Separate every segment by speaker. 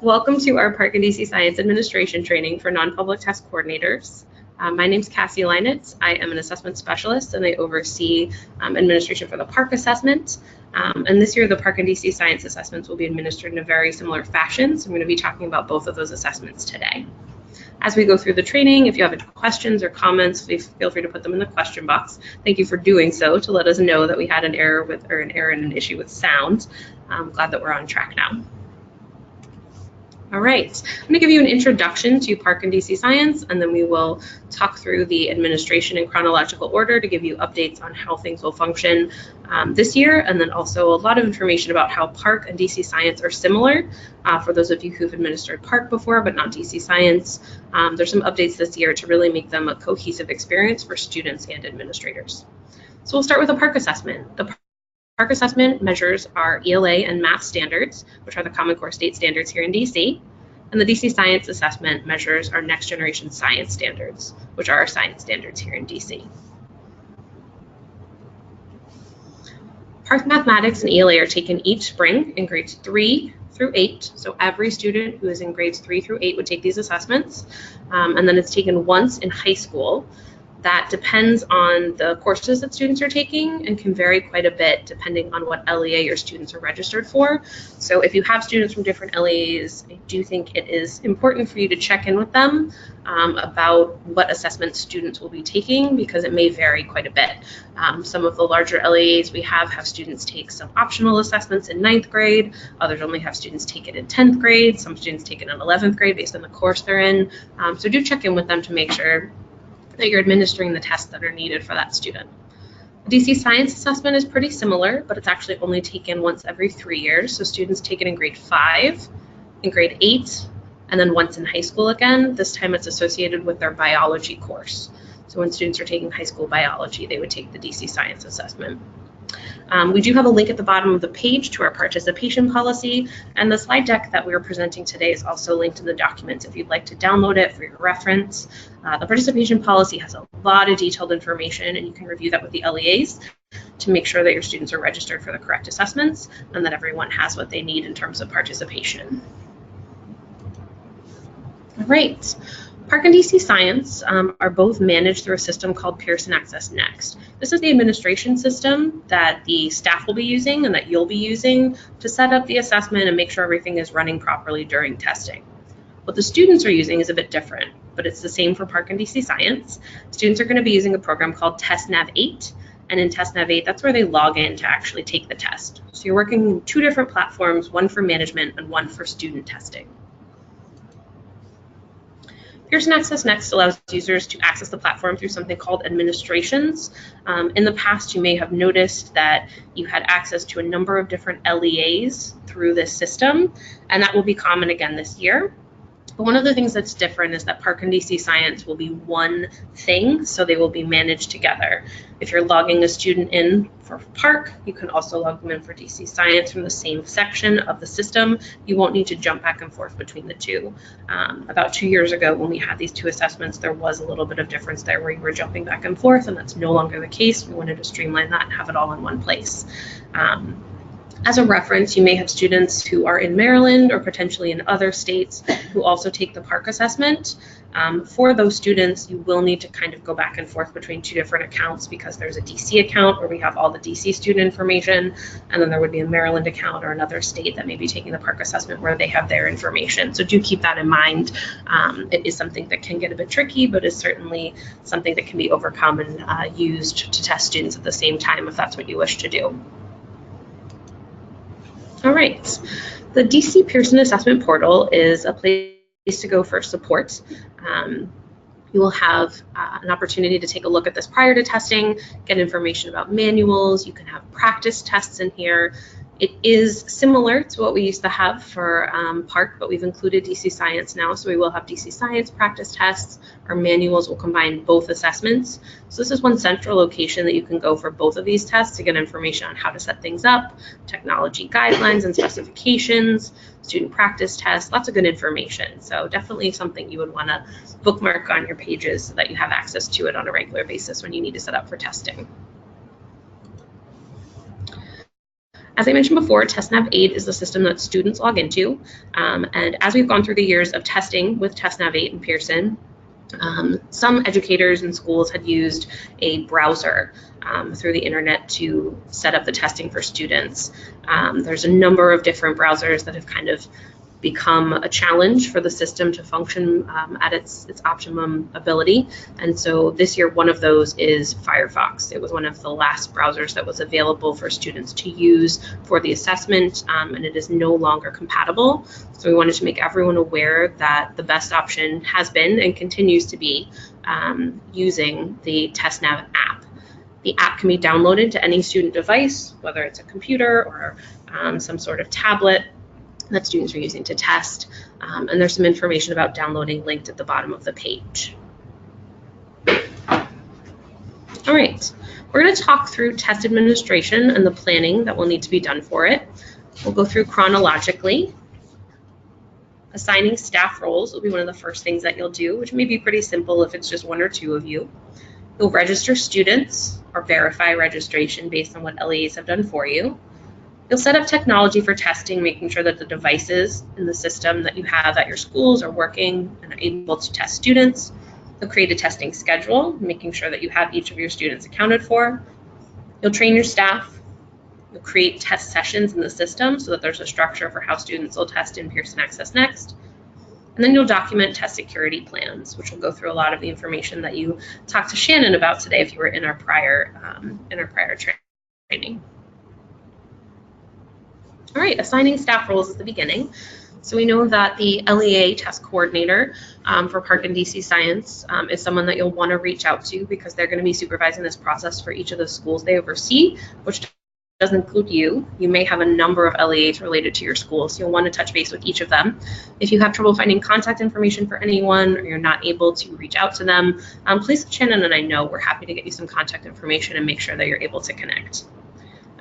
Speaker 1: Welcome to our PARCC and DC Science administration training for non-public test coordinators. My name is Cassie Leinitz. I am an assessment specialist and I oversee administration for the PARCC assessment. And this year the PARCC and DC Science assessments will be administered in a very similar fashion. So I'm going to be talking about both of those assessments today. As we go through the training, if you have any questions or comments, please feel free to put them in the question box. Thank you for doing so to let us know that we had an error and an issue with sound. I'm glad that we're on track now. All right, I'm going to give you an introduction to PARCC and DC Science, and then we will talk through the administration in chronological order to give you updates on how things will function this year, and then also a lot of information about how PARCC and DC Science are similar. For those of you who've administered PARCC before, but not DC Science, there's some updates this year to really make them a cohesive experience for students and administrators. So we'll start with a PARCC assessment. The PARCC assessment measures our ELA and math standards, which are the Common Core state standards here in DC, and the DC Science assessment measures our next generation science standards, which are our science standards here in DC. PARCC mathematics and ELA are taken each spring in grades 3 through 8. So every student who is in grades 3 through 8 would take these assessments, and then it's taken once in high school. That depends on the courses that students are taking and can vary quite a bit depending on what LEA your students are registered for. So if you have students from different LEAs, I do think it is important for you to check in with them about what assessments students will be taking, because it may vary quite a bit. Some of the larger LEAs we have students take some optional assessments in 9th grade. Others only have students take it in 10th grade. Some students take it in 11th grade based on the course they're in. So do check in with them to make sure that you're administering the tests that are needed for that student. The DC Science assessment is pretty similar, but it's actually only taken once every 3 years. So students take it in grade 5, in grade 8, and then once in high school again. This time it's associated with their biology course. So when students are taking high school biology, they would take the DC Science assessment. We do have a link at the bottom of the page to our participation policy, and the slide deck that we are presenting today is also linked in the documents if you'd like to download it for your reference. The participation policy has a lot of detailed information, and you can review that with the LEAs to make sure that your students are registered for the correct assessments and that everyone has what they need in terms of participation. All right. PARCC and DC Science are both managed through a system called PearsonAccessNext. This is the administration system that the staff will be using and that you'll be using to set up the assessment and make sure everything is running properly during testing. What the students are using is a bit different, but it's the same for PARCC and DC Science. Students are going to be using a program called TestNav8, and in TestNav8, that's where they log in to actually take the test. So you're working in 2 different platforms, one for management and one for student testing. PearsonAccessNext allows users to access the platform through something called Administrations. In the past, you may have noticed that you had access to a number of different LEAs through this system, and that will be common again this year. But one of the things that's different is that PARCC and DC Science will be one thing, so they will be managed together. If you're logging a student in for PARCC, you can also log them in for DC Science from the same section of the system. You won't need to jump back and forth between the two. About 2 years ago, when we had these 2 assessments, there was a little bit of difference there where you were jumping back and forth, and that's no longer the case. We wanted to streamline that and have it all in one place. As a reference, you may have students who are in Maryland or potentially in other states who also take the PARCC assessment. For those students, you will need to kind of go back and forth between 2 different accounts, because there's a DC account where we have all the DC student information, and then there would be a Maryland account or another state that may be taking the PARCC assessment where they have their information. So do keep that in mind. It is something that can get a bit tricky, but is certainly something that can be overcome and used to test students at the same time if that's what you wish to do. All right, the DC Pearson Assessment Portal is a place to go for support. You will have an opportunity to take a look at this prior to testing, get information about manuals. You can have practice tests in here. It is similar to what we used to have for PARCC, but we've included DC Science now, so we will have DC Science practice tests. Our manuals will combine both assessments. So this is one central location that you can go for both of these tests to get information on how to set things up, technology guidelines and specifications, student practice tests, lots of good information. So definitely something you would want to bookmark on your pages so that you have access to it on a regular basis when you need to set up for testing. As I mentioned before, TestNav 8 is the system that students log into, and as we've gone through the years of testing with TestNav 8 and Pearson, some educators and schools had used a browser through the internet to set up the testing for students. There's a number of different browsers that have kind of become a challenge for the system to function at its optimum ability. And so this year, one of those is Firefox. It was one of the last browsers that was available for students to use for the assessment, and it is no longer compatible. So we wanted to make everyone aware that the best option has been and continues to be using the TestNav app. The app can be downloaded to any student device, whether it's a computer or some sort of tablet that students are using to test, and there's some information about downloading linked at the bottom of the page. All right, we're going to talk through test administration and the planning that will need to be done for it. We'll go through chronologically. Assigning staff roles will be one of the first things that you'll do, which may be pretty simple if it's just one or two of you. You'll register students or verify registration based on what LEAs have done for you. You'll set up technology for testing, making sure that the devices in the system that you have at your schools are working and are able to test students. You'll create a testing schedule, making sure that you have each of your students accounted for. You'll train your staff. You'll create test sessions in the system so that there's a structure for how students will test in PearsonAccessNext. And then you'll document test security plans, which will go through a lot of the information that you talked to Shannon about today if you were in our prior training. All right, assigning staff roles is the beginning. So we know that the LEA Test Coordinator for PARCC and DC Science is someone that you'll want to reach out to because they're going to be supervising this process for each of the schools they oversee, which does include you. You may have a number of LEAs related to your school, so you'll want to touch base with each of them. If you have trouble finding contact information for anyone or you're not able to reach out to them, please let Shannon and I know. We're happy to get you some contact information and make sure that you're able to connect.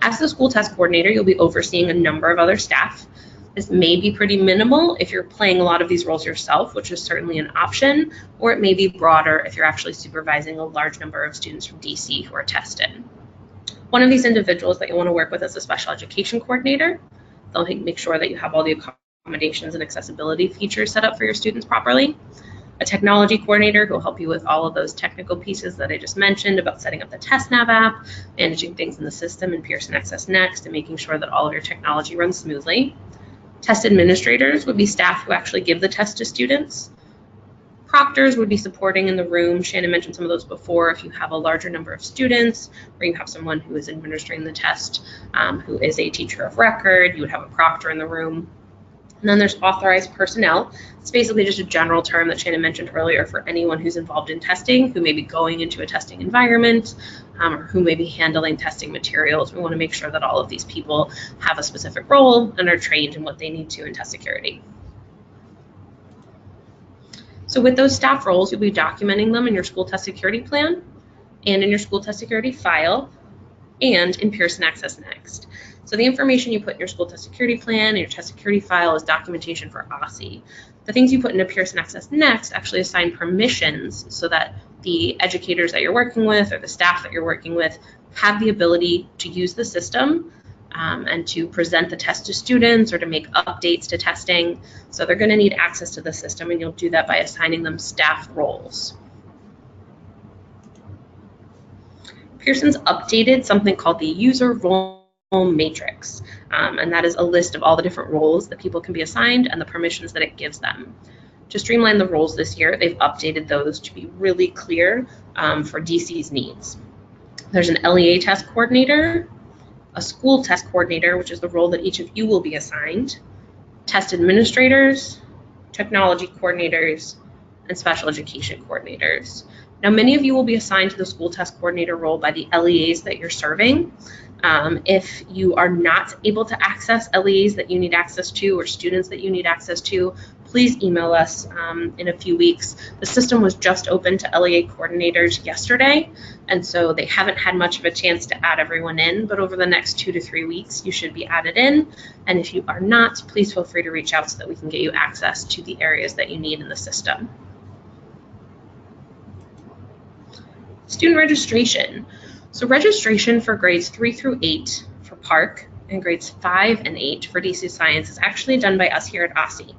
Speaker 1: As the school test coordinator, you'll be overseeing a number of other staff. This may be pretty minimal if you're playing a lot of these roles yourself, which is certainly an option, or it may be broader if you're actually supervising a large number of students from DC who are tested. One of these individuals that you'll want to work with is a special education coordinator. They'll make sure that you have all the accommodations and accessibility features set up for your students properly. A technology coordinator who will help you with all of those technical pieces that I just mentioned about setting up the TestNav app, managing things in the system in PearsonAccessNext, and making sure that all of your technology runs smoothly. Test administrators would be staff who actually give the test to students. Proctors would be supporting in the room. Shannon mentioned some of those before. If you have a larger number of students or you have someone who is administering the test who is a teacher of record, you would have a proctor in the room. And then there's authorized personnel. It's basically just a general term that Shannon mentioned earlier for anyone who's involved in testing, who may be going into a testing environment, or who may be handling testing materials. We want to make sure that all of these people have a specific role and are trained in what they need to in test security. So with those staff roles, you'll be documenting them in your school test security plan and in your school test security file and in PearsonAccessNext. So the information you put in your school test security plan and your test security file is documentation for OSSE. The things you put into PearsonAccessNext actually assign permissions so that the educators that you're working with or the staff that you're working with have the ability to use the system and to present the test to students or to make updates to testing. So they're going to need access to the system, and you'll do that by assigning them staff roles. Pearson's updated something called the user role matrix, and that is a list of all the different roles that people can be assigned and the permissions that it gives them. To streamline the roles this year, they've updated those to be really clear for DC's needs. There's an LEA Test Coordinator, a school test coordinator, which is the role that each of you will be assigned, test administrators, technology coordinators, and special education coordinators. Now, many of you will be assigned to the school test coordinator role by the LEAs that you're serving. If you are not able to access LEAs that you need access to or students that you need access to, please email us in a few weeks. The system was just open to LEA coordinators yesterday, and so they haven't had much of a chance to add everyone in, but over the next 2 to 3 weeks, you should be added in. And if you are not, please feel free to reach out so that we can get you access to the areas that you need in the system. Student registration. So registration for grades 3 through 8 for PARCC in grades 5 and 8 for DC Science is actually done by us here at OSSE.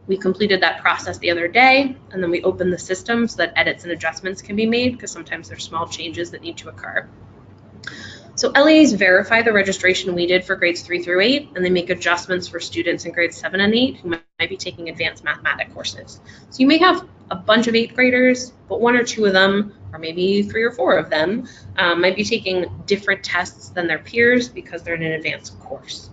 Speaker 1: We completed that process the other day, and then we opened the system so that edits and adjustments can be made, because sometimes there's small changes that need to occur. So LEAs verify the registration we did for grades 3 through 8, and they make adjustments for students in grades 7 and 8 who might be taking advanced mathematics courses. So you may have a bunch of 8th graders, but 1 or 2 of them, or maybe 3 or 4 of them, might be taking different tests than their peers because they're in an advanced course.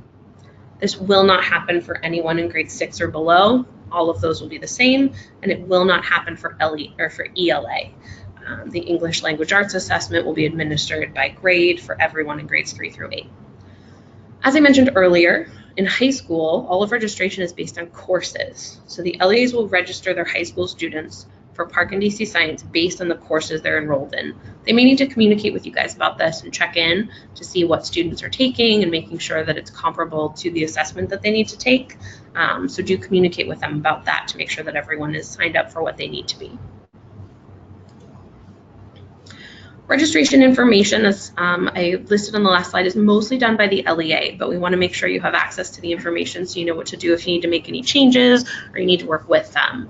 Speaker 1: This will not happen for anyone in grade 6 or below. All of those will be the same, and it will not happen for ELA. The English Language Arts assessment will be administered by grade for everyone in grades 3 through 8. As I mentioned earlier, in high school, all of registration is based on courses. So the LEAs will register their high school students for PARCC and DC Science based on the courses they're enrolled in. They may need to communicate with you guys about this and check in to see what students are taking and making sure that it's comparable to the assessment that they need to take. So do communicate with them about that to make sure that everyone is signed up for what they need to be. Registration information, as I listed on the last slide, is mostly done by the LEA, but we want to make sure you have access to the information so you know what to do if you need to make any changes or you need to work with them.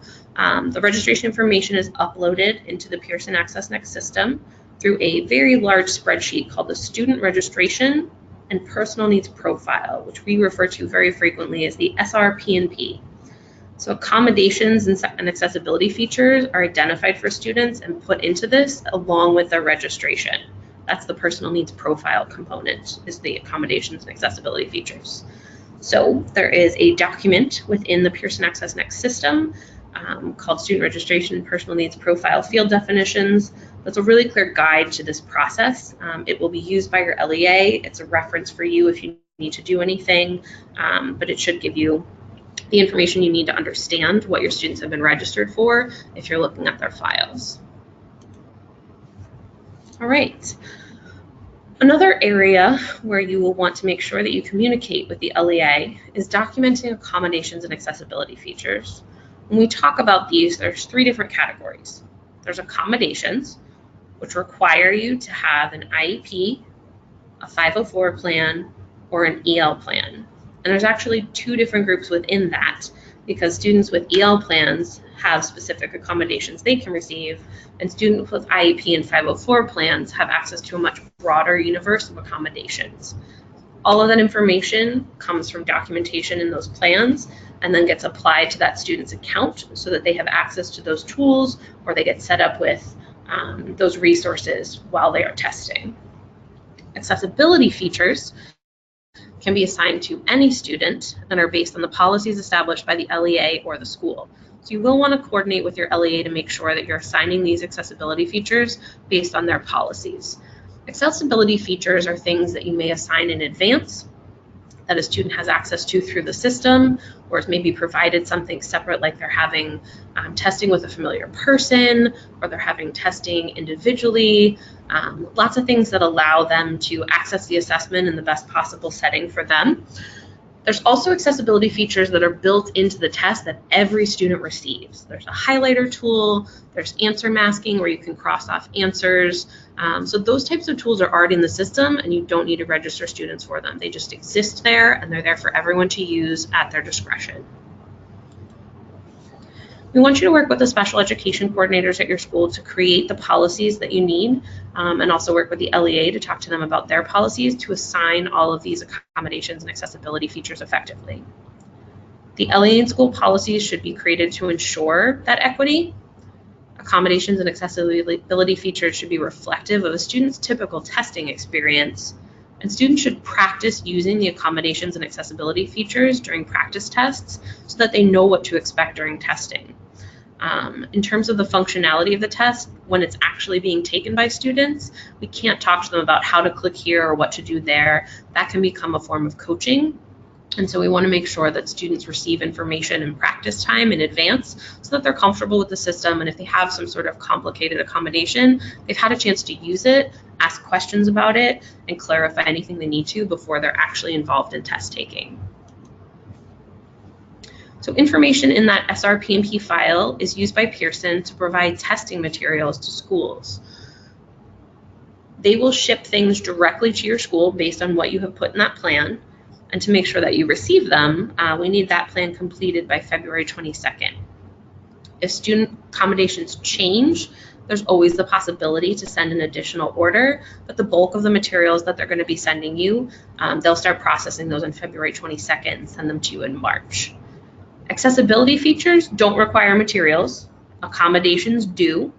Speaker 1: The registration information is uploaded into the PearsonAccessNext system through a very large spreadsheet called the Student Registration and Personal Needs Profile, which we refer to very frequently as the SRP&P. So accommodations and accessibility features are identified for students and put into this along with their registration. That's the personal needs profile component, is the accommodations and accessibility features. So there is a document within the PearsonAccessNext system called Student Registration and Personal Needs Profile Field Definitions. That's a really clear guide to this process. It will be used by your LEA. It's a reference for you if you need to do anything, but it should give you the information you need to understand what your students have been registered for if you're looking at their files. All right. Another area where you will want to make sure that you communicate with the LEA is documenting accommodations and accessibility features. When we talk about these, there's 3 different categories. There's accommodations, which require you to have an IEP, a 504 plan, or an EL plan. And there's actually 2 different groups within that, because students with EL plans have specific accommodations they can receive, and students with IEP and 504 plans have access to a much broader universe of accommodations. All of that information comes from documentation in those plans and then gets applied to that student's account so that they have access to those tools or they get set up with those resources while they are testing. Accessibility features can be assigned to any student and are based on the policies established by the LEA or the school. So you will want to coordinate with your LEA to make sure that you're assigning these accessibility features based on their policies. Accessibility features are things that you may assign in advance that a student has access to through the system, or is maybe provided something separate, like they're having testing with a familiar person, or they're having testing individually. Lots of things that allow them to access the assessment in the best possible setting for them. There's also accessibility features that are built into the test that every student receives. There's a highlighter tool, there's answer masking where you can cross off answers. So those types of tools are already in the system and you don't need to register students for them. They just exist there and they're there for everyone to use at their discretion. We want you to work with the special education coordinators at your school to create the policies that you need, and also work with the LEA to talk to them about their policies to assign all of these accommodations and accessibility features effectively. The LEA and school policies should be created to ensure that equity. Accommodations and accessibility features should be reflective of a student's typical testing experience, and students should practice using the accommodations and accessibility features during practice tests so that they know what to expect during testing. In terms of the functionality of the test, when it's actually being taken by students, we can't talk to them about how to click here or what to do there. That can become a form of coaching. And so we want to make sure that students receive information and practice time in advance so that they're comfortable with the system. And if they have some sort of complicated accommodation, they've had a chance to use it, ask questions about it, and clarify anything they need to before they're actually involved in test taking. So information in that SRP&P file is used by Pearson to provide testing materials to schools. They will ship things directly to your school based on what you have put in that plan. And to make sure that you receive them, we need that plan completed by February 22nd. If student accommodations change, there's always the possibility to send an additional order, but the bulk of the materials that they're going to be sending you, they'll start processing those on February 22nd and send them to you in March. Accessibility features don't require materials. Accommodations do,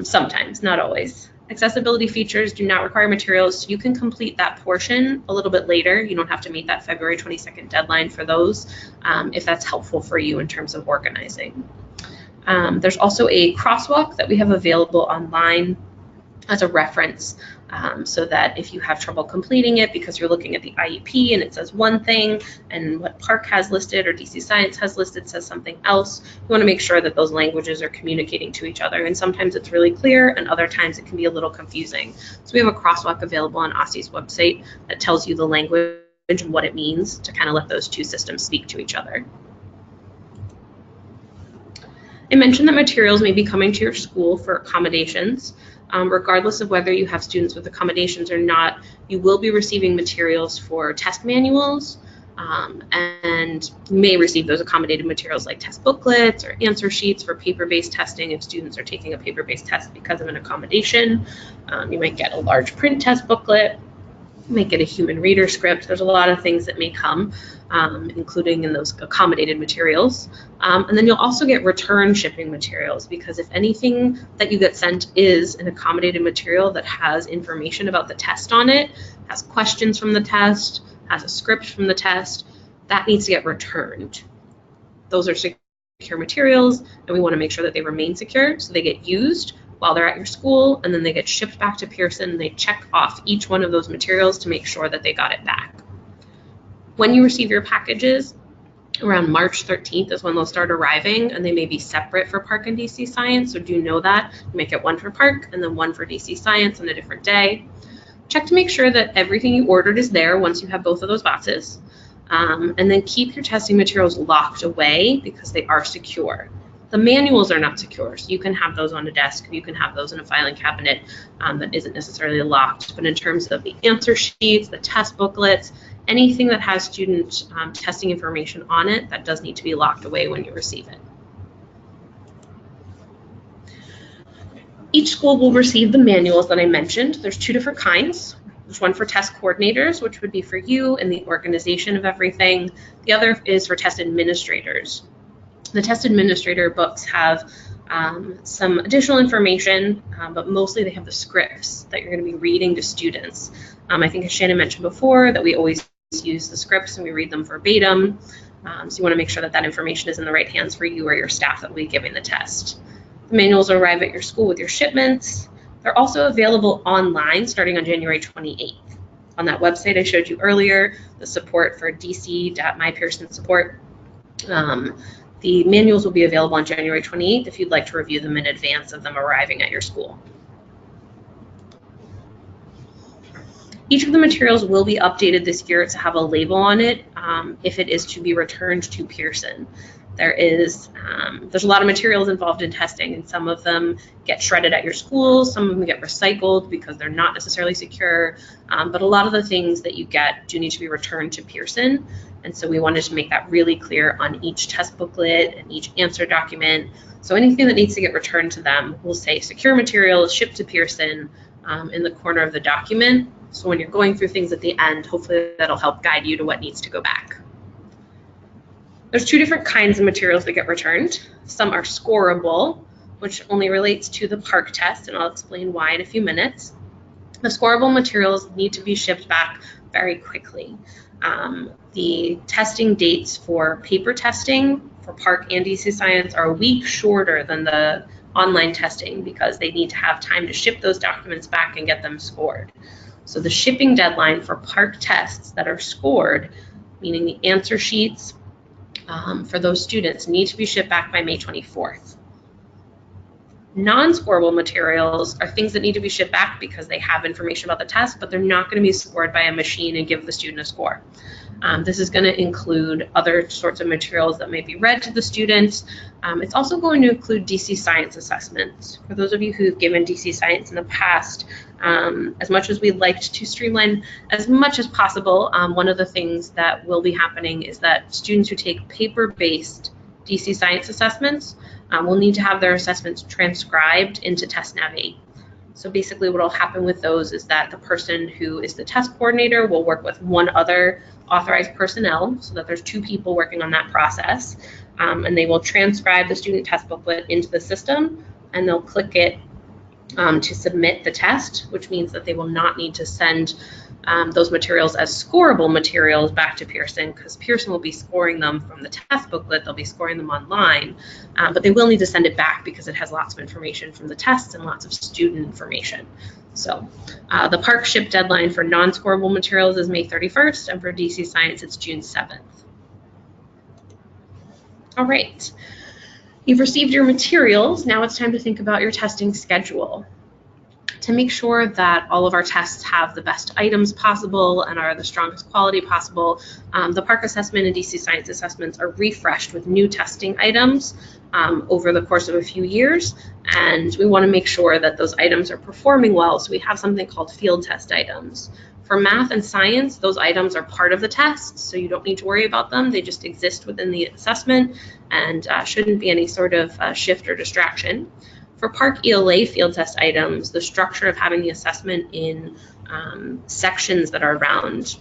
Speaker 1: sometimes, not always. Accessibility features do not require materials, so you can complete that portion a little bit later. You don't have to meet that February 22nd deadline for those, if that's helpful for you in terms of organizing. There's also a crosswalk that we have available online as a reference, so that if you have trouble completing it because you're looking at the IEP and it says one thing and what PARCC has listed or DC Science has listed says something else, you want to make sure that those languages are communicating to each other. And sometimes it's really clear and other times it can be a little confusing. So we have a crosswalk available on OSSE's website that tells you the language and what it means to kind of let those two systems speak to each other. I mentioned that materials may be coming to your school for accommodations. Regardless of whether you have students with accommodations or not, you will be receiving materials for test manuals, and you may receive those accommodated materials like test booklets or answer sheets for paper-based testing if students are taking a paper-based test because of an accommodation. You might get a large print test booklet. You might get a human reader script. There's a lot of things that may come, including in those accommodated materials. And then you'll also get return shipping materials, because if anything that you get sent is an accommodated material that has information about the test on it, has questions from the test, has a script from the test, that needs to get returned. Those are secure materials, and we want to make sure that they remain secure so they get used while they're at your school, and then they get shipped back to Pearson, and they check off each one of those materials to make sure that they got it back. When you receive your packages, around March 13th is when they'll start arriving, and they may be separate for PARCC and DC Science, so do know that. You might get one for PARCC and then one for DC Science on a different day. Check to make sure that everything you ordered is there once you have both of those boxes, and then keep your testing materials locked away because they are secure. The manuals are not secure, so you can have those on a desk, you can have those in a filing cabinet that isn't necessarily locked. But in terms of the answer sheets, the test booklets, anything that has student testing information on it, that does need to be locked away when you receive it. Each school will receive the manuals that I mentioned. There's two different kinds. There's one for test coordinators, which would be for you and the organization of everything. The other is for test administrators. The test administrator books have some additional information, but mostly they have the scripts that you're going to be reading to students. I think as Shannon mentioned before, that we always use the scripts and we read them verbatim. So you want to make sure that that information is in the right hands for you or your staff that will be giving the test. The manuals arrive at your school with your shipments. They're also available online starting on January 28th. On that website I showed you earlier, the support for dc.mypearson support. The manuals will be available on January 28th if you'd like to review them in advance of them arriving at your school. Each of the materials will be updated this year to have a label on it if it is to be returned to Pearson. There's a lot of materials involved in testing, and some of them get shredded at your school, some of them get recycled because they're not necessarily secure, but a lot of the things that you get do need to be returned to Pearson, and so we wanted to make that really clear on each test booklet and each answer document. So anything that needs to get returned to them will say secure materials shipped to Pearson in the corner of the document. So when you're going through things at the end, hopefully that'll help guide you to what needs to go back. There's two different kinds of materials that get returned. Some are scorable, which only relates to the PARCC test, and I'll explain why in a few minutes. The scorable materials need to be shipped back very quickly. The testing dates for paper testing for PARCC and DC Science are a week shorter than the online testing because they need to have time to ship those documents back and get them scored. So the shipping deadline for PARCC tests that are scored, meaning the answer sheets for those students, need to be shipped back by May 24th. Non-scorable materials are things that need to be shipped back because they have information about the test, but they're not going to be scored by a machine and give the student a score. This is going to include other sorts of materials that may be read to the students. It's also going to include DC Science assessments. For those of you who've given DC Science in the past, As much as we'd like to streamline as much as possible, one of the things that will be happening is that students who take paper-based DC Science assessments will need to have their assessments transcribed into TestNav 8. So basically what will happen with those is that the person who is the test coordinator will work with one other authorized personnel, so that there's 2 people working on that process, and they will transcribe the student test booklet into the system, and they'll click it to submit the test, which means that they will not need to send those materials as scorable materials back to Pearson, because Pearson will be scoring them from the test booklet. They'll be scoring them online, but they will need to send it back because it has lots of information from the tests and lots of student information. So the PARCC ship deadline for non-scorable materials is May 31st, and for DC Science it's June 7th. All right, you've received your materials. Now it's time to think about your testing schedule. To make sure that all of our tests have the best items possible and are the strongest quality possible, the PARCC assessment and DC Science assessments are refreshed with new testing items over the course of a few years, and we want to make sure that those items are performing well, so we have something called field test items. For math and science, those items are part of the test, so you don't need to worry about them. They just exist within the assessment and shouldn't be any sort of shift or distraction. For PARCC ELA field test items, the structure of having the assessment in sections that are around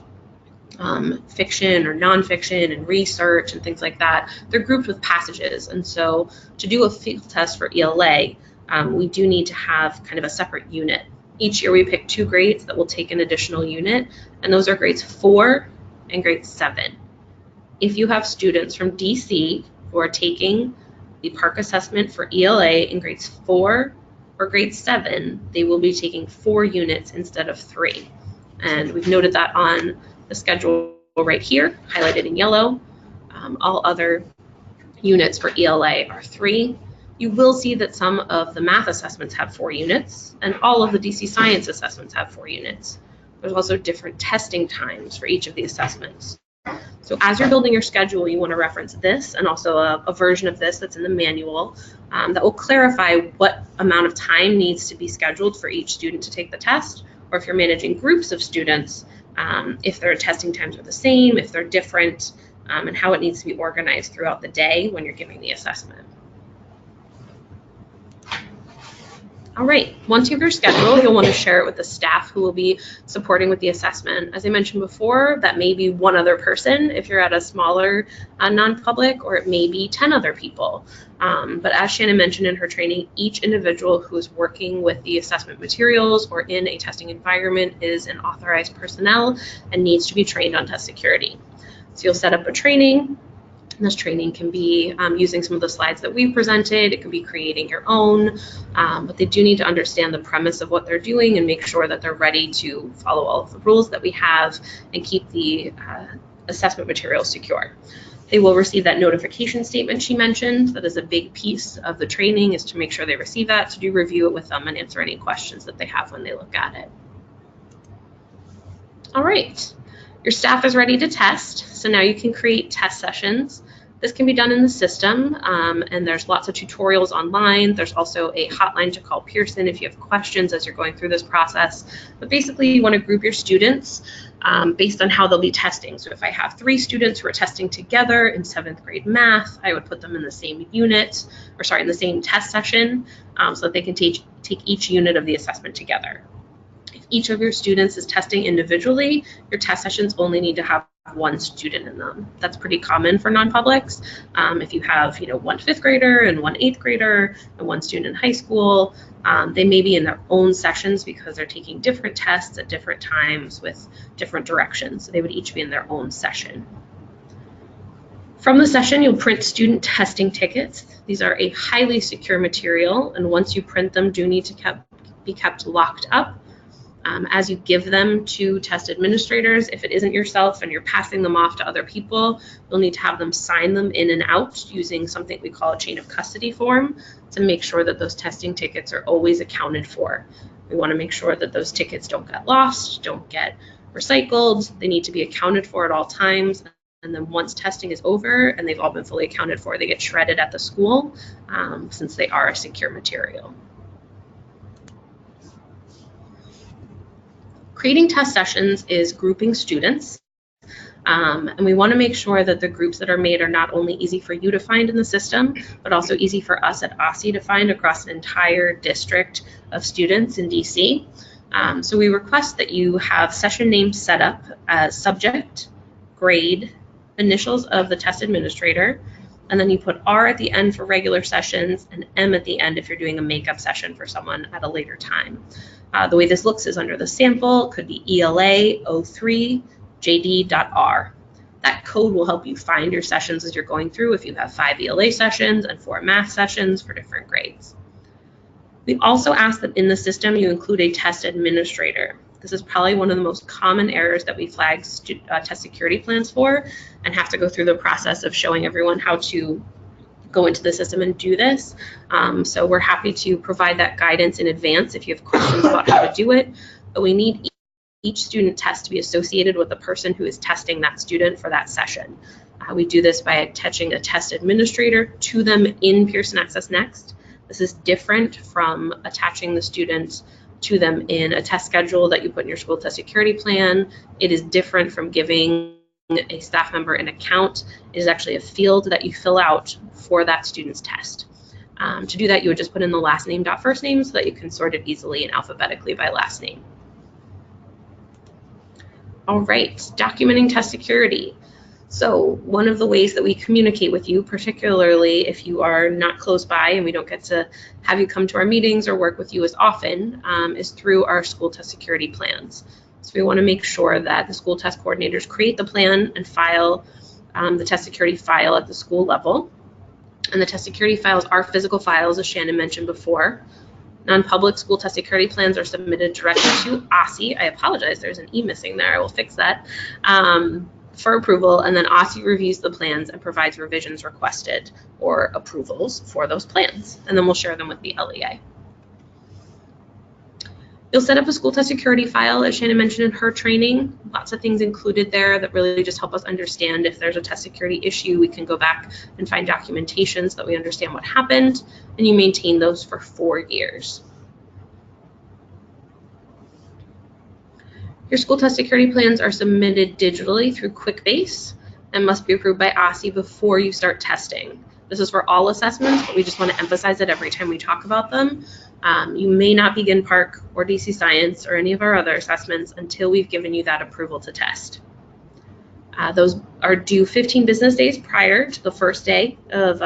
Speaker 1: fiction or nonfiction and research and things like that, they're grouped with passages. And so to do a field test for ELA, we do need to have kind of a separate unit. Each year we pick 2 grades that will take an additional unit, and those are grades 4 and grade 7. If you have students from DC who are taking the PARCC assessment for ELA in grades 4 or grade 7, they will be taking 4 units instead of 3. And we've noted that on the schedule right here, highlighted in yellow. All other units for ELA are 3. You will see that some of the math assessments have 4 units, and all of the DC Science assessments have 4 units. There's also different testing times for each of the assessments. So as you're building your schedule, you want to reference this and also a version of this that's in the manual that will clarify what amount of time needs to be scheduled for each student to take the test, or if you're managing groups of students, if their testing times are the same, if they're different, and how it needs to be organized throughout the day when you're giving the assessment. All right, once you have your schedule, you'll want to share it with the staff who will be supporting with the assessment. As I mentioned before, that may be 1 other person if you're at a smaller non-public, or it may be 10 other people. But as Shannon mentioned in her training, each individual who is working with the assessment materials or in a testing environment is an authorized personnel and needs to be trained on test security. So you'll set up a training. And this training can be using some of the slides that we've presented. It could be creating your own, but they do need to understand the premise of what they're doing and make sure that they're ready to follow all of the rules that we have and keep the assessment materials secure. They will receive that notification statement she mentioned. That is a big piece of the training, is to make sure they receive that, to do review it with them and answer any questions that they have when they look at it. All right. Your staff is ready to test, so now you can create test sessions. This can be done in the system, and there's lots of tutorials online. There's also a hotline to call Pearson if you have questions as you're going through this process. But basically, you want to group your students based on how they'll be testing. So if I have 3 students who are testing together in 7th grade math, I would put them in the same unit, or sorry, in the same test session, so that they can take each unit of the assessment together. Each of your students is testing individually, your test sessions only need to have 1 student in them. That's pretty common for non-publics. If you have, 1 5th grader and 1 8th grader and 1 student in high school, they may be in their own sessions because they're taking different tests at different times with different directions. So they would each be in their own session. From the session, you'll print student testing tickets. These are a highly secure material, and once you print them, do need to be kept locked up. As you give them to test administrators, if it isn't yourself and you're passing them off to other people, you'll need to have them sign them in and out using something we call a chain of custody form to make sure that those testing tickets are always accounted for. We want to make sure that those tickets don't get lost, don't get recycled. They need to be accounted for at all times. And then once testing is over and they've all been fully accounted for, they get shredded at the school since they are a secure material. Creating test sessions is grouping students. And we want to make sure that the groups that are made are not only easy for you to find in the system, but also easy for us at OSSE to find across an entire district of students in DC. So we request that you have session names set up as subject, grade, initials of the test administrator, and then you put R at the end for regular sessions and M at the end if you're doing a makeup session for someone at a later time. The way this looks is under the sample, could be ELA 03 JD.R. That code will help you find your sessions as you're going through if you have 5 ELA sessions and 4 math sessions for different grades. We also ask that in the system you include a test administrator. This is probably one of the most common errors that we flag test security plans for and have to go through the process of showing everyone how to go into the system and do this. So we're happy to provide that guidance in advance if you have questions about how to do it, but we need each student test to be associated with the person who is testing that student for that session. We do this by attaching a test administrator to them in PearsonAccessNext. This is different from attaching the student to them in a test schedule that you put in your school test security plan. It is different from giving a staff member an account. It is actually a field that you fill out for that student's test. To do that, you would just put in the last name dot first name so that you can sort it easily and alphabetically by last name. All right, documenting test security. So one of the ways that we communicate with you, particularly if you are not close by and we don't get to have you come to our meetings or work with you as often, is through our school test security plans. So we want to make sure that the school test coordinators create the plan and file the test security file at the school level. And the test security files are physical files, as Shannon mentioned before. Non-public school test security plans are submitted directly to OSSE. I apologize, there's an E missing there. I will fix that. For approval, and then OSSE reviews the plans and provides revisions requested or approvals for those plans. And then we'll share them with the LEA. You'll set up a school test security file, as Shannon mentioned in her training. Lots of things included there that really just help us understand if there's a test security issue. We can go back and find documentation so that we understand what happened, and you maintain those for 4 years. Your school test security plans are submitted digitally through Quickbase and must be approved by OSSE before you start testing. This is for all assessments, but we just want to emphasize it every time we talk about them. You may not begin PARCC or DC Science or any of our other assessments until we've given you that approval to test. Those are due 15 business days prior to the first day of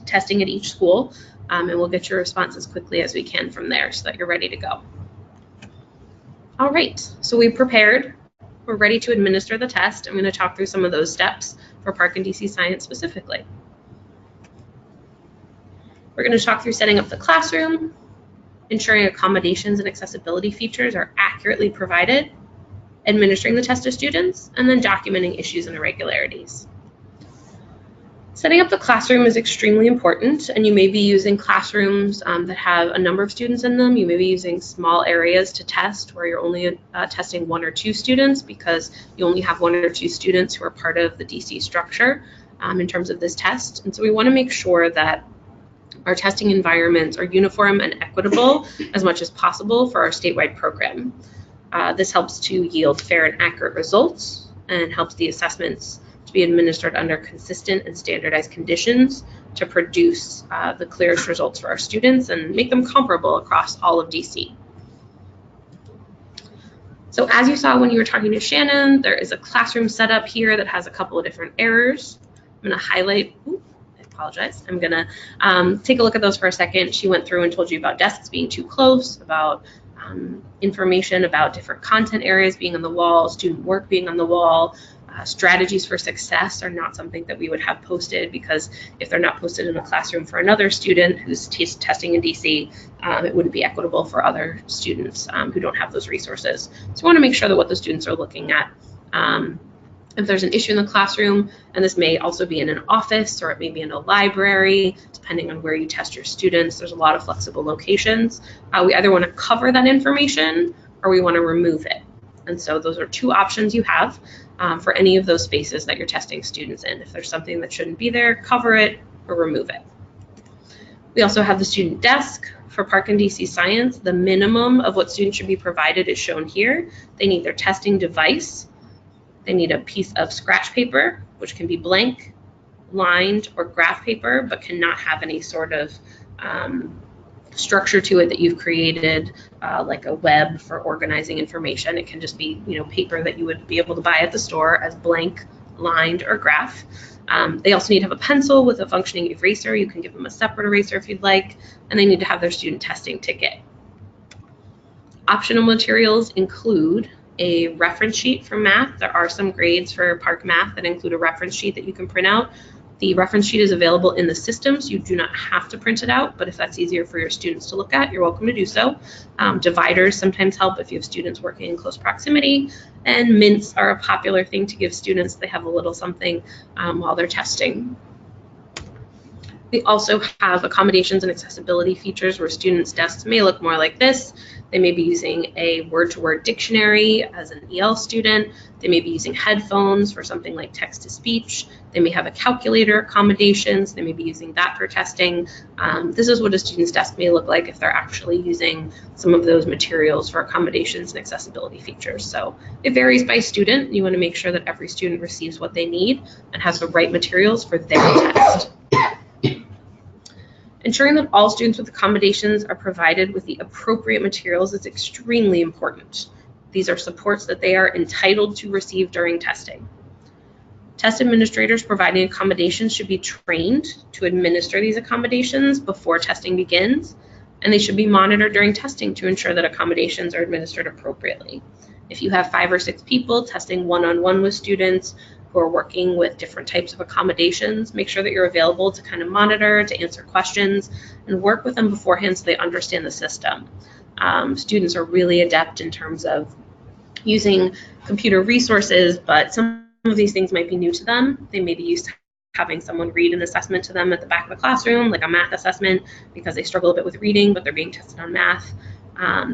Speaker 1: testing at each school, and we'll get your response as quickly as we can from there so that you're ready to go. All right, so we've prepared. We're ready to administer the test. I'm going to talk through some of those steps for PARCC and DC Science specifically. We're going to talk through setting up the classroom, ensuring accommodations and accessibility features are accurately provided, administering the test to students, and then documenting issues and irregularities. Setting up the classroom is extremely important, and you may be using classrooms that have a number of students in them. You may be using small areas to test where you're only testing 1 or 2 students because you only have 1 or 2 students who are part of the DC structure in terms of this test. And so we want to make sure that our testing environments are uniform and equitable as much as possible for our statewide program. This helps to yield fair and accurate results and helps the assessments to be administered under consistent and standardized conditions to produce the clearest results for our students and make them comparable across all of DC. So as you saw when you were talking to Shannon, there is a classroom setup here that has a couple of different errors. I'm going to highlight, I apologize. I'm going to take a look at those for a second. She went through and told you about desks being too close, about information about different content areas being on the wall, student work being on the wall. Strategies for success are not something that we would have posted because if they're not posted in a classroom for another student who's testing in DC, it wouldn't be equitable for other students who don't have those resources. So we want to make sure that what the students are looking at, if there's an issue in the classroom, and this may also be in an office or it may be in a library, depending on where you test your students, there's a lot of flexible locations. We either want to cover that information or we want to remove it. And so those are 2 options you have for any of those spaces that you're testing students in. If there's something that shouldn't be there, cover it or remove it. We also have the student desk. For PARCC and DC Science, the minimum of what students should be provided is shown here. They need their testing device. They need a piece of scratch paper, which can be blank, lined, or graph paper, but cannot have any sort of structure to it that you've created, like a web for organizing information. It can just be, paper that you would be able to buy at the store as blank, lined, or graph. They also need to have a pencil with a functioning eraser. You can give them a separate eraser if you'd like, and they need to have their student testing ticket. Optional materials include a reference sheet for math. There are some grades for PARCC Math that include a reference sheet that you can print out. The reference sheet is available in the system, so you do not have to print it out, but if that's easier for your students to look at, you're welcome to do so. Dividers sometimes help if you have students working in close proximity, and mints are a popular thing to give students. They have a little something while they're testing. We also have accommodations and accessibility features where students' desks may look more like this. They may be using a word-to-word dictionary as an EL student. They may be using headphones for something like text-to-speech. They may have a calculator accommodations. They may be using that for testing. This is what a student's desk may look like if they're actually using some of those materials for accommodations and accessibility features. So it varies by student. You want to make sure that every student receives what they need and has the right materials for their test. Ensuring that all students with accommodations are provided with the appropriate materials is extremely important. These are supports that they are entitled to receive during testing. Test administrators providing accommodations should be trained to administer these accommodations before testing begins, and they should be monitored during testing to ensure that accommodations are administered appropriately. If you have 5 or 6 people testing one-on-one with students who are working with different types of accommodations, make sure that you're available to kind of monitor, to answer questions, and work with them beforehand so they understand the system. Students are really adept in terms of using computer resources, but some of these things might be new to them. They may be used to having someone read an assessment to them at the back of the classroom, like a math assessment, because they struggle a bit with reading, but they're being tested on math.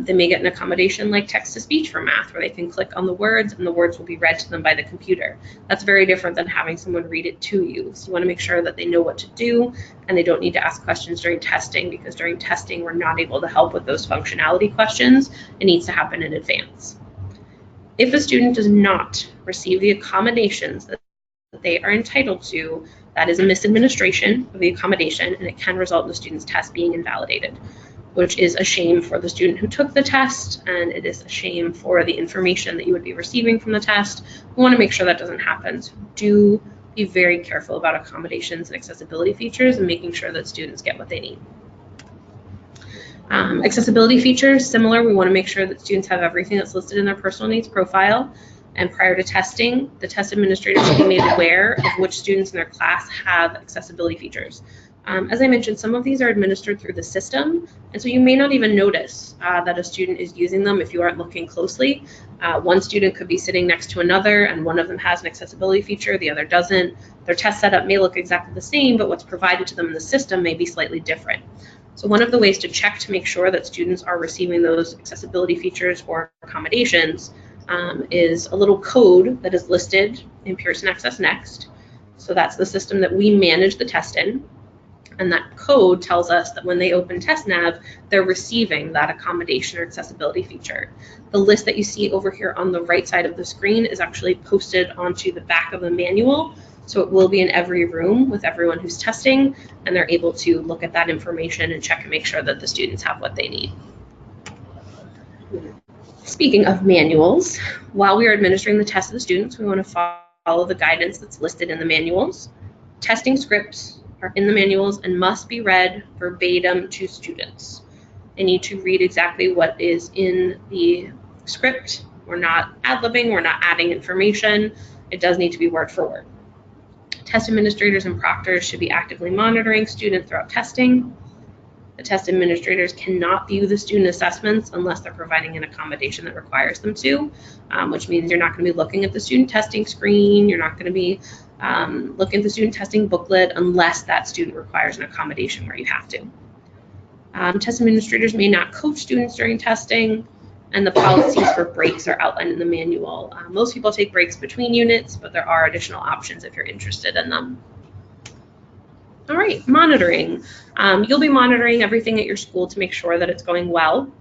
Speaker 1: They may get an accommodation like text-to-speech for math, where they can click on the words and the words will be read to them by the computer. That's very different than having someone read it to you. So you want to make sure that they know what to do and they don't need to ask questions during testing, because during testing we're not able to help with those functionality questions. It needs to happen in advance. If a student does not receive the accommodations that they are entitled to, that is a misadministration of the accommodation, and it can result in the student's test being invalidated, which is a shame for the student who took the test, and it is a shame for the information that you would be receiving from the test. We want to make sure that doesn't happen. So do be very careful about accommodations and accessibility features and making sure that students get what they need. Accessibility features, similar, we want to make sure that students have everything that's listed in their personal needs profile. And prior to testing, the test administrator should be made aware of which students in their class have accessibility features. As I mentioned, some of these are administered through the system, and so you may not even notice that a student is using them if you aren't looking closely. One student could be sitting next to another, and one of them has an accessibility feature, the other doesn't. Their test setup may look exactly the same, but what's provided to them in the system may be slightly different. So one of the ways to check to make sure that students are receiving those accessibility features or accommodations is a little code that is listed in PearsonAccessNext. So that's the system that we manage the test in. And that code tells us that when they open TestNav, they're receiving that accommodation or accessibility feature. The list that you see over here on the right side of the screen is actually posted onto the back of the manual. So it will be in every room with everyone who's testing, and they're able to look at that information and check and make sure that the students have what they need. Speaking of manuals, while we are administering the test to the students, we want to follow the guidance that's listed in the manuals. Testing scripts are in the manuals and must be read verbatim to students. They need to read exactly what is in the script. We're not ad-libbing, we're not adding information. It does need to be word for word. Test administrators and proctors should be actively monitoring students throughout testing. The test administrators cannot view the student assessments unless they're providing an accommodation that requires them to, which means you're not going to be looking at the student testing screen, you're not going to be looking at the student testing booklet unless that student requires an accommodation where you have to. Test administrators may not coach students during testing, and the policies for breaks are outlined in the manual. Most people take breaks between units, but there are additional options if you're interested in them. All right, monitoring. You'll be monitoring everything at your school to make sure that it's going well.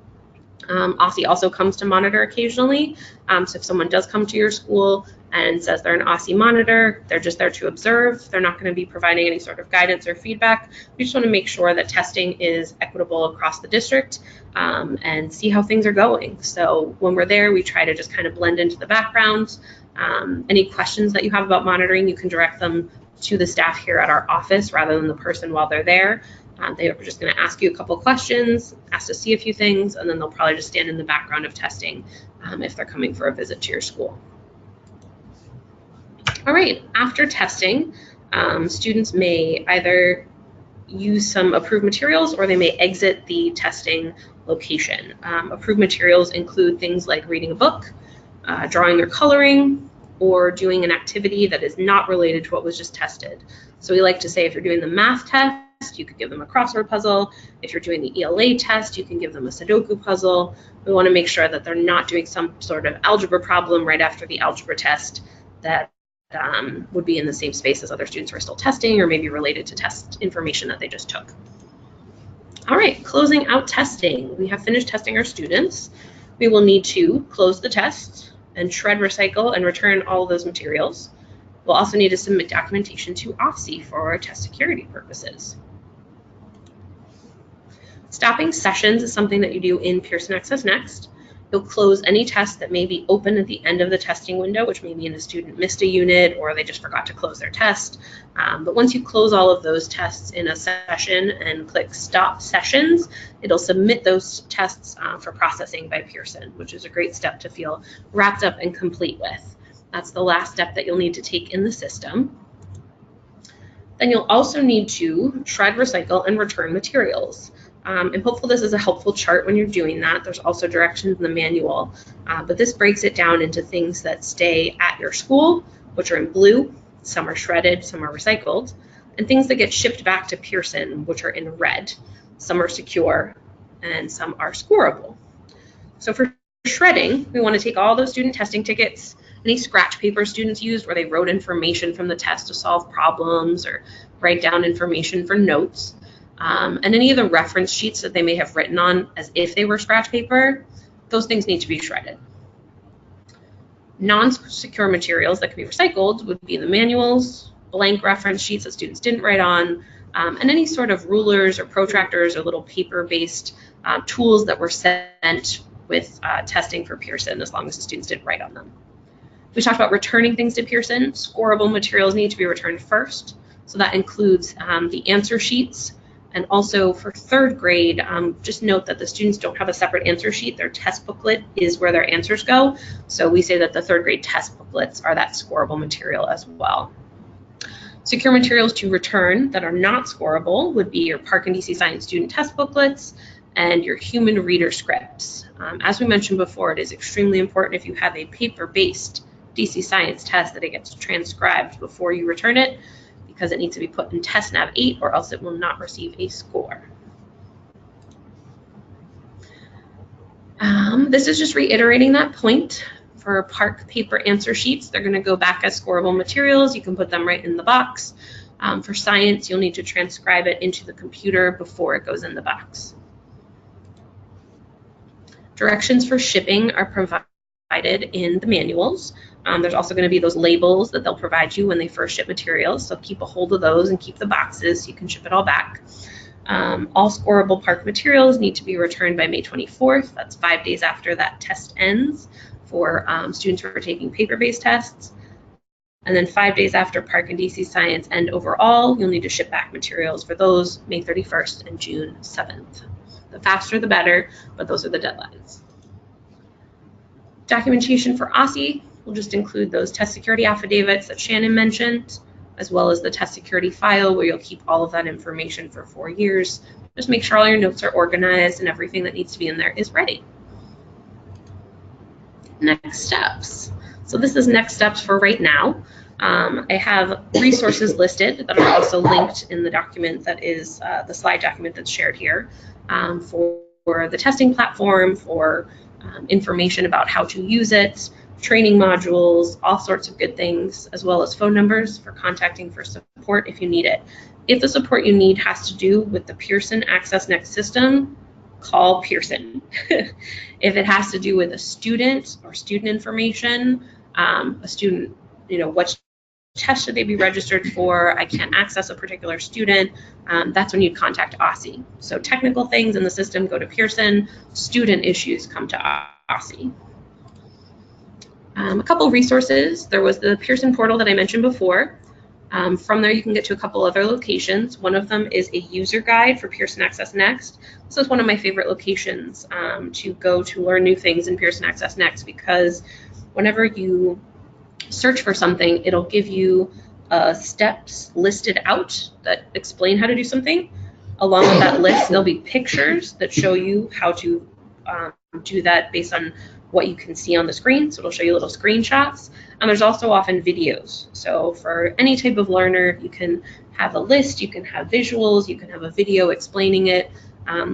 Speaker 1: OSSE also comes to monitor occasionally. So if someone does come to your school and says they're an OSSE monitor, they're just there to observe. They're not going to be providing any sort of guidance or feedback. We just want to make sure that testing is equitable across the district and see how things are going. So when we're there, we try to just kind of blend into the background. Any questions that you have about monitoring, you can direct them to the staff here at our office rather than the person while they're there. They are just going to ask you a couple questions, ask to see a few things, and then they'll probably just stand in the background of testing if they're coming for a visit to your school. All right, after testing, students may either use some approved materials or they may exit the testing location. Approved materials include things like reading a book, drawing or coloring, or doing an activity that is not related to what was just tested. So we like to say if you're doing the math test, you could give them a crossword puzzle. If you're doing the ELA test, you can give them a Sudoku puzzle. We want to make sure that they're not doing some sort of algebra problem right after the algebra test that would be in the same space as other students who are still testing or maybe related to test information that they just took. All right, closing out testing. We have finished testing our students. We will need to close the test and shred, recycle, and return all of those materials. We'll also need to submit documentation to OSSE for test security purposes. Stopping sessions is something that you do in PearsonAccessNext. You'll close any test that may be open at the end of the testing window, which may mean a student missed a unit or they just forgot to close their test. But once you close all of those tests in a session and click Stop Sessions, it'll submit those tests for processing by Pearson, which is a great step to feel wrapped up and complete with. That's the last step that you'll need to take in the system. Then you'll also need to shred, recycle, and return materials. And hopefully this is a helpful chart when you're doing that. There's also directions in the manual, but this breaks it down into things that stay at your school, which are in blue, some are shredded, some are recycled, and things that get shipped back to Pearson, which are in red. Some are secure and some are scorable. So for shredding, we want to take all those student testing tickets, any scratch paper students used where they wrote information from the test to solve problems or write down information for notes. And any of the reference sheets that they may have written on as if they were scratch paper, those things need to be shredded. Non-secure materials that can be recycled would be the manuals, blank reference sheets that students didn't write on, and any sort of rulers or protractors or little paper-based tools that were sent with testing for Pearson, as long as the students didn't write on them. We talked about returning things to Pearson. Scorable materials need to be returned first. So that includes the answer sheets. And also for third grade, just note that the students don't have a separate answer sheet. Their test booklet is where their answers go. So we say that the third grade test booklets are that scorable material as well. Secure materials to return that are not scorable would be your PARCC and DC Science student test booklets and your human reader scripts. As we mentioned before, it is extremely important if you have a paper-based DC Science test that it gets transcribed before you return it, because it needs to be put in Test Nav 8 or else it will not receive a score. This is just reiterating that point. For PARCC paper answer sheets, they're going to go back as scorable materials. You can put them right in the box. For science, you'll need to transcribe it into the computer before it goes in the box. Directions for shipping are provided in the manuals. There's also going to be those labels that they'll provide you when they first ship materials, so keep a hold of those and keep the boxes so you can ship it all back. All scorable PARCC materials need to be returned by May 24th. That's 5 days after that test ends for students who are taking paper-based tests. And then 5 days after PARCC and DC Science end overall, you'll need to ship back materials for those May 31st and June 7th. The faster the better, but those are the deadlines. Documentation for OSSE will just include those test security affidavits that Shannon mentioned, as well as the test security file where you'll keep all of that information for 4 years. Just make sure all your notes are organized and everything that needs to be in there is ready. Next steps. So this is next steps for right now. I have resources listed that are also linked in the document that is the slide document that's shared here for the testing platform, for information about how to use it, training modules, all sorts of good things, as well as phone numbers for contacting for support if you need it. If the support you need has to do with the PearsonAccessNext system, call Pearson. If it has to do with a student or student information, a student, what test should they be registered for? I can't access a particular student. That's when you contact OSSE. So technical things in the system go to Pearson. Student issues come to OSSE. A couple resources. There was the Pearson portal that I mentioned before. From there, you can get to a couple other locations. One of them is a user guide for PearsonAccessNext. This is one of my favorite locations to go to learn new things in PearsonAccessNext, because whenever you search for something, it'll give you steps listed out that explain how to do something. Along with that list, there'll be pictures that show you how to do that based on what you can see on the screen. So it'll show you little screenshots. And there's also often videos. So for any type of learner, you can have a list, you can have visuals, you can have a video explaining it.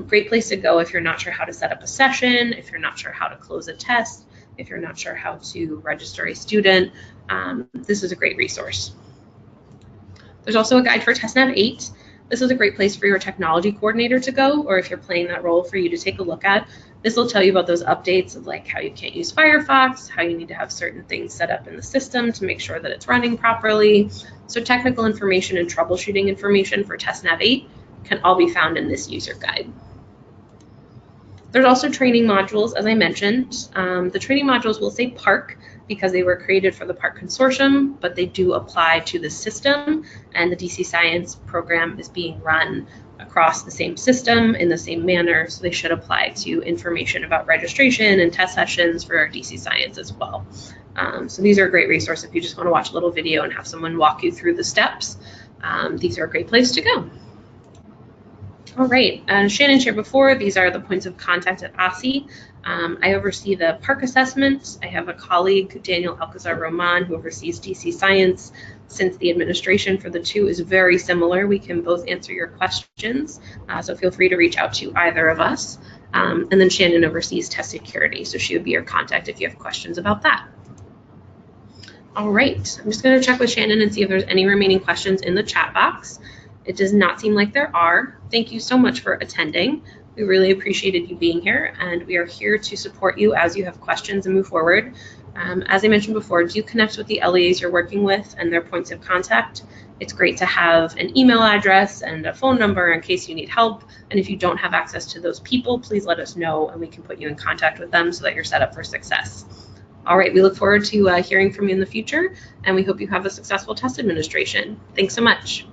Speaker 1: Great place to go if you're not sure how to set up a session, if you're not sure how to close a test, if you're not sure how to register a student. This is a great resource. There's also a guide for TestNav 8. This is a great place for your technology coordinator to go, or if you're playing that role, for you to take a look at. This will tell you about those updates of like how you can't use Firefox, how you need to have certain things set up in the system to make sure that it's running properly. So technical information and troubleshooting information for TestNav 8 can all be found in this user guide. There's also training modules, as I mentioned. The training modules will say PARCC because they were created for the PARCC consortium, but they do apply to the system, and the DC Science program is being run across the same system in the same manner, so they should apply to information about registration and test sessions for DC Science as well. So these are a great resource if you just want to watch a little video and have someone walk you through the steps. These are a great place to go. All right, as Shannon shared before, these are the points of contact at OSSE. I oversee the PARCC assessment. I have a colleague, Daniel Alcazar-Roman, who oversees DC Science. Since the administration for the two is very similar, we can both answer your questions, so feel free to reach out to either of us. And then Shannon oversees test security, so she would be your contact if you have questions about that. All right, I'm just going to check with Shannon and see if there's any remaining questions in the chat box. It does not seem like there are. Thank you so much for attending. We really appreciated you being here, and we are here to support you as you have questions and move forward. As I mentioned before, do connect with the LEAs you're working with and their points of contact. It's great to have an email address and a phone number in case you need help. And if you don't have access to those people, please let us know and we can put you in contact with them so that you're set up for success. All right, we look forward to hearing from you in the future, and we hope you have a successful test administration. Thanks so much.